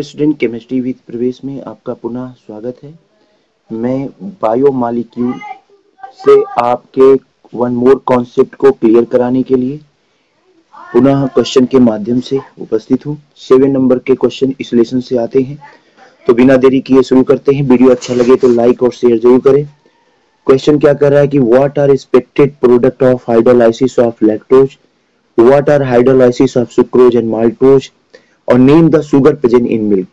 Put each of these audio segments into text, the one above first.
Student chemistry with प्रवेश में आपका पुनः स्वागत है। मैं बायोमॉलिक्यूल से आपके वन मोर कॉन्सेप्ट को क्लियर कराने के लिए पुनः क्वेश्चन के माध्यम से उपस्थित हूँ। 7 नंबर के क्वेश्चन इस लेसन से आते हैं, तो बिना देरी किए शुरू करते हैं। वीडियो अच्छा लगे तो लाइक और शेयर जरूर करें। क्वेश्चन क्या कर रहा है कि what are expected product of hydrolysis of lactose, what are hydrolysis of sucrose and maltose और name the sugar present in milk.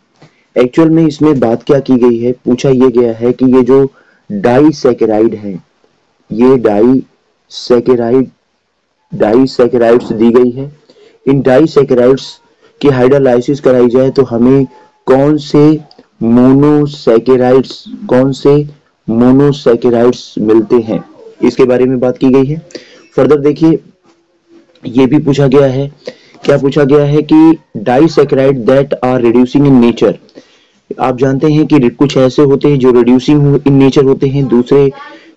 Actual में इसमें बात क्या की गई है, पूछा यह गया है कि ये जो डाइसैकेराइड है, ये डाइसैकेराइड्स दी गई है। इन डाइसैकेराइड्स की हाइड्रोलाइसिस कराई जाए तो हमें कौन से मोनोसैकेराइड्स मिलते हैं, इसके बारे में बात की गई है। फर्दर देखिए, ये भी पूछा गया है, क्या पूछा गया है कि disaccharide that are reducing in nature. आप जानते हैं कि कुछ ऐसे होते हैं जो रिड्यूसिंग इन नेचर होते हैं, दूसरे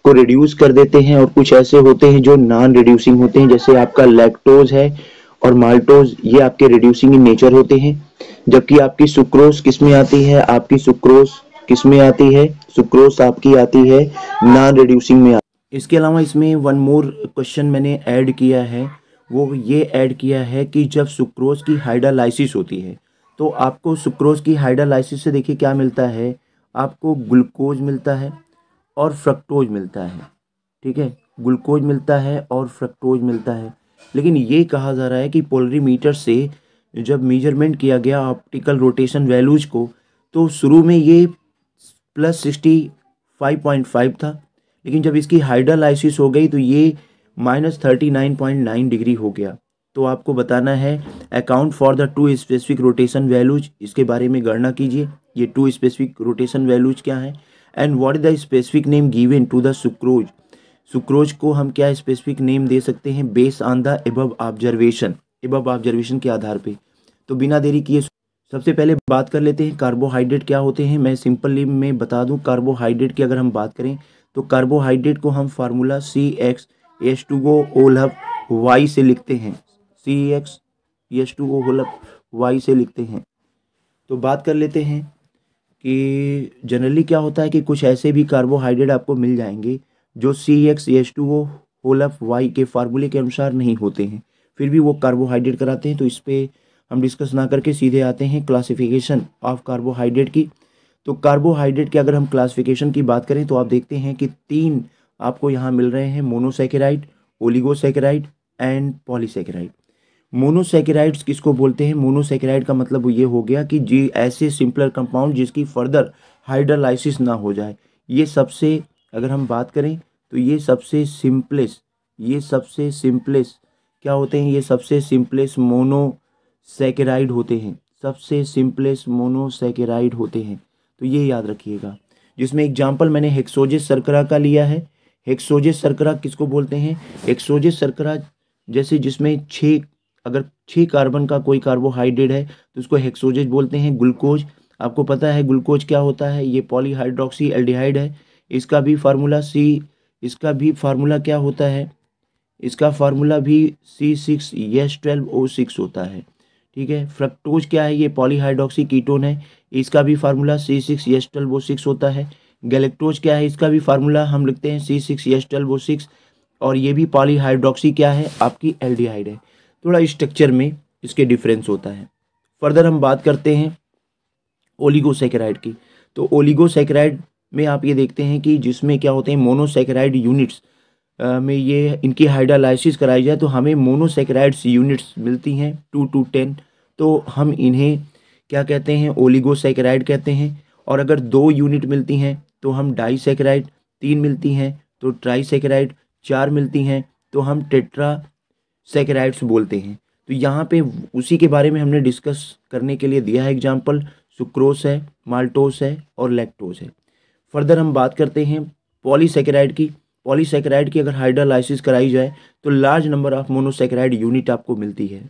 को रिड्यूस कर देते हैं, और कुछ ऐसे होते हैं जो नॉन रिड्यूसिंग होते हैं, जैसे आपका लैक्टोज है और माल्टोज, ये आपके रिड्यूसिंग इन नेचर होते हैं। जबकि आपकी सुक्रोज किस में आती है, सुक्रोज आपकी आती है नॉन रिड्यूसिंग में। इसके अलावा इसमें वन मोर क्वेश्चन मैंने ऐड किया है, वो ये ऐड किया है कि जब सुक्रोज की हाइड्रोलाइसिस होती है तो आपको सुक्रोज की हाइड्रोलाइसिस से देखिए क्या मिलता है, आपको ग्लूकोज मिलता है और फ्रक्टोज मिलता है। ठीक है, ग्लूकोज मिलता है और फ्रक्टोज मिलता है। लेकिन ये कहा जा रहा है कि पोलरीमीटर से जब मेजरमेंट किया गया ऑप्टिकल रोटेशन वैल्यूज को, तो शुरू में ये +65.5 था, लेकिन जब इसकी हाइड्रोलाइसिस हो गई तो ये -39.9 डिग्री हो गया। तो आपको बताना है account for the 2 specific rotation values, इसके बारे में गणना कीजिए। ये 2 स्पेसिफिक रोटेशन वैल्यूज क्या है, and what is the specific name given to the sucrose. Sucrose को हम क्या स्पेसिफिक नेम दे सकते हैं based on the above observation के आधार पे। तो बिना देरी किए सबसे पहले बात कर लेते हैं कार्बोहाइड्रेट क्या होते हैं। मैं सिंपली में बता दूं, कार्बोहाइड्रेट की अगर हम बात करें तो कार्बोहाइड्रेट को हम फार्मूला CxH2O से लिखते हैं, CxH2O से लिखते हैं। तो बात कर लेते हैं कि जनरली क्या होता है कि कुछ ऐसे भी कार्बोहाइड्रेट आपको मिल जाएंगे जो CxH2O के फार्मूले के अनुसार नहीं होते हैं, फिर भी वो कार्बोहाइड्रेट कराते हैं। तो इस पर हम डिस्कस ना करके सीधे आते हैं क्लासिफिकेशन ऑफ कार्बोहाइड्रेट की। तो कार्बोहाइड्रेट की अगर हम क्लासिफिकेशन की बात करें तो आप देखते हैं कि 3 आपको यहाँ मिल रहे हैं, monosaccharide, oligosaccharide and polysaccharide. Monosaccharides किसको बोलते हैं, मोनोसैकेराइड का मतलब ये हो गया कि जी ऐसे सिंपलर कंपाउंड जिसकी फर्दर हाइड्रोलाइसिस ना हो जाए। ये सबसे अगर हम बात करें तो ये सबसे सिंपलेस्ट क्या होते हैं, ये सबसे सिंपलेस्ट मोनोसैकेराइड होते हैं। तो ये याद रखिएगा, जिसमें एग्जाम्पल मैंने हेक्सोजेस शर्करा का लिया है। हेक्सोजेस शर्करा किसको बोलते हैं, हेक्सोजेस शर्करा जैसे जिसमें 6 कार्बन का कोई कार्बोहाइड्रेट है तो उसको हेक्सोजेस बोलते हैं। ग्लूकोज, आपको पता है ग्लूकोज क्या होता है, ये पॉलीहाइड्रोक्सी एल्डिहाइड है। इसका भी फार्मूला क्या होता है, इसका फार्मूला भी C6H12O6 होता है। ठीक है, फ्रक्टोज क्या है, ये पॉलीहाइड्रोक्सी कीटोन है, इसका भी फार्मूला C6H12O6 होता है। गैलेक्टोज क्या है, इसका भी फार्मूला हम लिखते हैं C6H12O6, और ये भी पॉलीहाइड्रोक्सी क्या है, आपकी एल्डिहाइड है। थोड़ा स्ट्रक्चर में इसके डिफरेंस होता है। फर्दर हम बात करते हैं ओलिगोसैकेराइड की। तो ओलिगोसैकेराइड में आप ये देखते हैं कि जिसमें क्या होते हैं, मोनोसैकेराइड यूनिट्स में ये इनकी हाइड्रोलाइसिस कराई जाए तो हमें मोनोसैकेराइड्स यूनिट्स मिलती हैं 2 to 10, तो हम इन्हें क्या कहते हैं, ओलिगोसैकेराइड कहते हैं। और अगर 2 यूनिट मिलती हैं तो हम डाइसैकेराइड, 3 मिलती हैं तो ट्राइसैकेराइड, 4 मिलती हैं तो हम टेट्रासैकेराइड्स बोलते हैं। तो यहाँ पे उसी के बारे में हमने डिस्कस करने के लिए दिया है एग्जाम्पल, सुक्रोज है, माल्टोज है और लैक्टोज है। फर्दर हम बात करते हैं पॉलीसैकेराइड की। पॉलीसैकेराइड की अगर हाइड्रोलाइसिस कराई जाए तो large number of monosaccharide unit आपको मिलती है,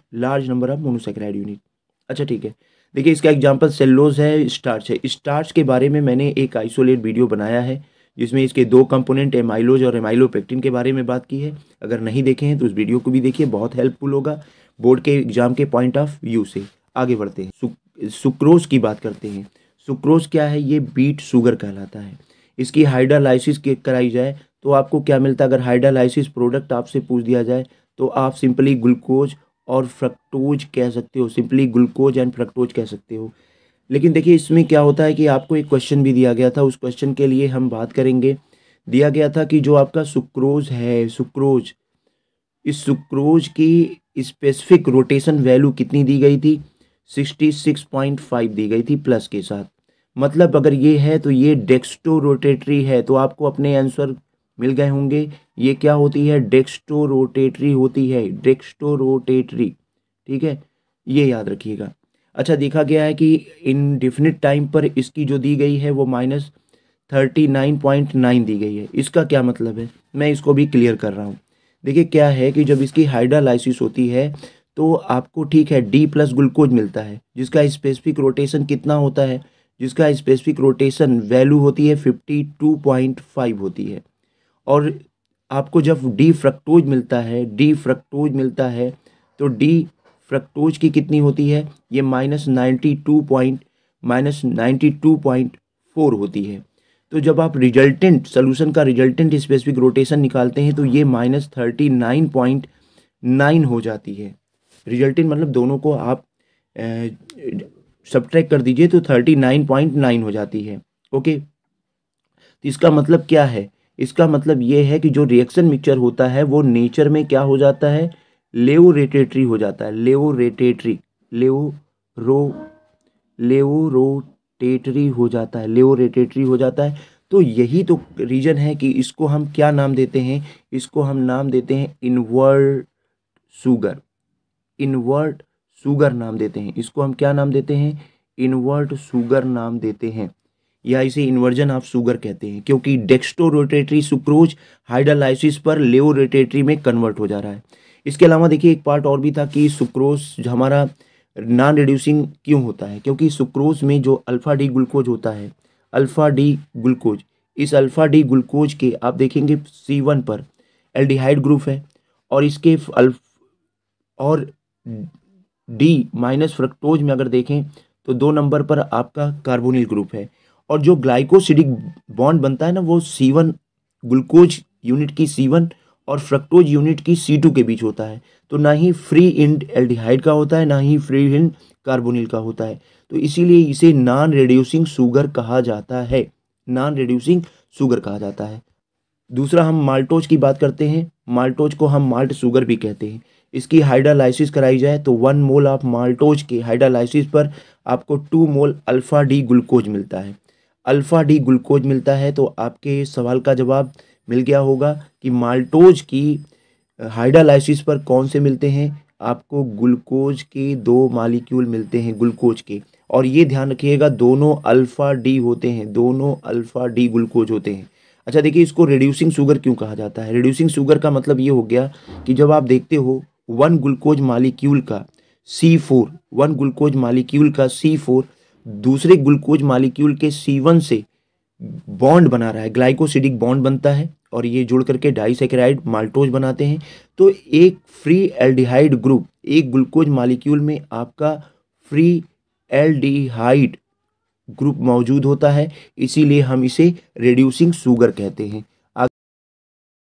अच्छा ठीक है, देखिए इसका एग्जांपल सेलुलोज है, स्टार्च है। स्टार्च के बारे में मैंने एक आइसोलेट वीडियो बनाया है जिसमें इसके 2 कंपोनेंट एमाइलोज और एमाइलोपेक्टिन के बारे में बात की है। अगर नहीं देखे हैं तो उस वीडियो को भी देखिए, बहुत हेल्पफुल होगा बोर्ड के एग्जाम के पॉइंट ऑफ व्यू से। आगे बढ़ते हैं, सुक्रोज की बात करते हैं। सुक्रोज क्या है, ये बीट शुगर कहलाता है। इसकी हाइड्रोलाइसिस कराई जाए तो आपको क्या मिलता है, अगर हाइड्रोलाइसिस प्रोडक्ट आपसे पूछ दिया जाए तो आप सिंपली ग्लूकोज और फ्रक्टोज कह सकते हो, सिंपली ग्लूकोज एंड फ्रक्टोज कह सकते हो। लेकिन देखिए इसमें क्या होता है कि आपको एक क्वेश्चन भी दिया गया था, उस क्वेश्चन के लिए हम बात करेंगे। दिया गया था कि जो आपका सुक्रोज है, सुक्रोज, इस सुक्रोज की स्पेसिफिक रोटेशन वैल्यू कितनी दी गई थी, 66.5 दी गई थी प्लस के साथ। मतलब अगर ये है तो ये डेक्स्टो रोटेटरी है, तो आपको अपने आंसर मिल गए होंगे। ये क्या होती है, डेक्स्टो रोटेटरी होती है, डेक्स्टो रोटेटरी, ठीक है, ये याद रखिएगा। अच्छा, देखा गया है कि इनडिफिनिट टाइम पर इसकी जो दी गई है वो -39.9 दी गई है। इसका क्या मतलब है, मैं इसको भी क्लियर कर रहा हूँ। देखिए क्या है कि जब इसकी हाइड्रोलाइसिस होती है तो आपको, ठीक है, डी प्लस ग्लूकोज मिलता है, जिसका स्पेसिफिक रोटेशन कितना होता है, जिसका स्पेसिफिक रोटेशन वैल्यू होती है 52.5 होती है। और आपको जब डी फ्रक्टोज मिलता है, डी फ्रक्टोज मिलता है, तो डी फ्रक्टोज की कितनी होती है, ये -92.4 होती है। तो जब आप रिजल्टेंट सोल्यूशन का रिजल्टेंट स्पेसिफिक रोटेशन निकालते हैं तो ये -39.9 हो जाती है। रिजल्टेंट मतलब दोनों को आप सब्ट्रैक्ट कर दीजिए तो 39.9 हो जाती है। ओके, तो इसका मतलब क्या है, इसका मतलब ये है कि जो रिएक्शन मिक्सचर होता है वो नेचर में क्या हो जाता है, लेवोरेटेटरी हो जाता है, लेवोरेटेटरी, लेवोरोटेटरी हो जाता है, लेवोरेटेटरी हो जाता है। तो यही तो रीजन है कि इसको हम क्या नाम देते हैं, इसको हम नाम देते हैं इनवर्ट शुगर, इनवर्ट शुगर नाम देते हैं। इसको हम क्या नाम देते हैं, इनवर्ट शुगर नाम देते हैं, या इसे इन्वर्जन ऑफ शुगर कहते हैं, क्योंकि डेक्स्टो रोटेटरी सुक्रोज हाइड्रोलाइसिस पर लेवोरेटेटरी में कन्वर्ट हो जा रहा है। इसके अलावा देखिए एक पार्ट और भी था कि सुक्रोज हमारा नॉन रिड्यूसिंग क्यों होता है, क्योंकि सुक्रोज में जो अल्फा डी ग्लूकोज होता है, अल्फा डी ग्लूकोज, इस अल्फा डी ग्लूकोज के आप देखेंगे C1 पर एल्डिहाइड ग्रुप है, और इसके और डी माइनस फ्रक्टोज में अगर देखें तो 2 नंबर पर आपका कार्बोनिल ग्रुप है। और जो ग्लाइकोसिडिक बॉन्ड बनता है ना, वो C1 ग्लूकोज यूनिट की C1 और फ्रक्टोज यूनिट की C2 के बीच होता है। तो ना ही फ्री एंड एल्डिहाइड का होता है, ना ही फ्री एंड कार्बोनिल का होता है। तो इसीलिए इसे नॉन रिड्यूसिंग शुगर कहा जाता है, नॉन रिड्यूसिंग शुगर कहा जाता है। दूसरा हम माल्टोज की बात करते हैं। माल्टोज को हम माल्ट शुगर भी कहते हैं। इसकी हाइड्रोलाइसिस कराई जाए तो 1 मोल ऑफ माल्टोज के हाइड्रोलाइसिस पर आपको 2 मोल अल्फा डी ग्लूकोज मिलता है। अल्फा डी ग्लूकोज मिलता है, तो आपके सवाल का जवाब मिल गया होगा कि माल्टोज की हाइड्रोलाइसिस पर कौन से मिलते हैं, आपको ग्लूकोज के 2 मॉलिक्यूल मिलते हैं, ग्लूकोज के। और ये ध्यान रखिएगा दोनों अल्फा डी होते हैं, दोनों अल्फा डी ग्लूकोज होते हैं। अच्छा देखिए, इसको रिड्यूसिंग शुगर क्यों कहा जाता है। रिड्यूसिंग शुगर का मतलब ये हो गया कि जब आप देखते हो 1 ग्लूकोज मॉलिक्यूल का C4, 1 ग्लूकोज मॉलिक्यूल का C4 दूसरे ग्लूकोज मॉलिक्यूल के C1 से बॉन्ड बना रहा है, ग्लाइकोसिडिक बॉन्ड बनता है, और ये जुड़ करके डाइसैकेराइड माल्टोज बनाते हैं। तो एक फ्री एल्डिहाइड ग्रुप, एक ग्लूकोज मॉलिक्यूल में आपका फ्री एल्डिहाइड ग्रुप मौजूद होता है, इसीलिए हम इसे रिड्यूसिंग शुगर कहते हैं।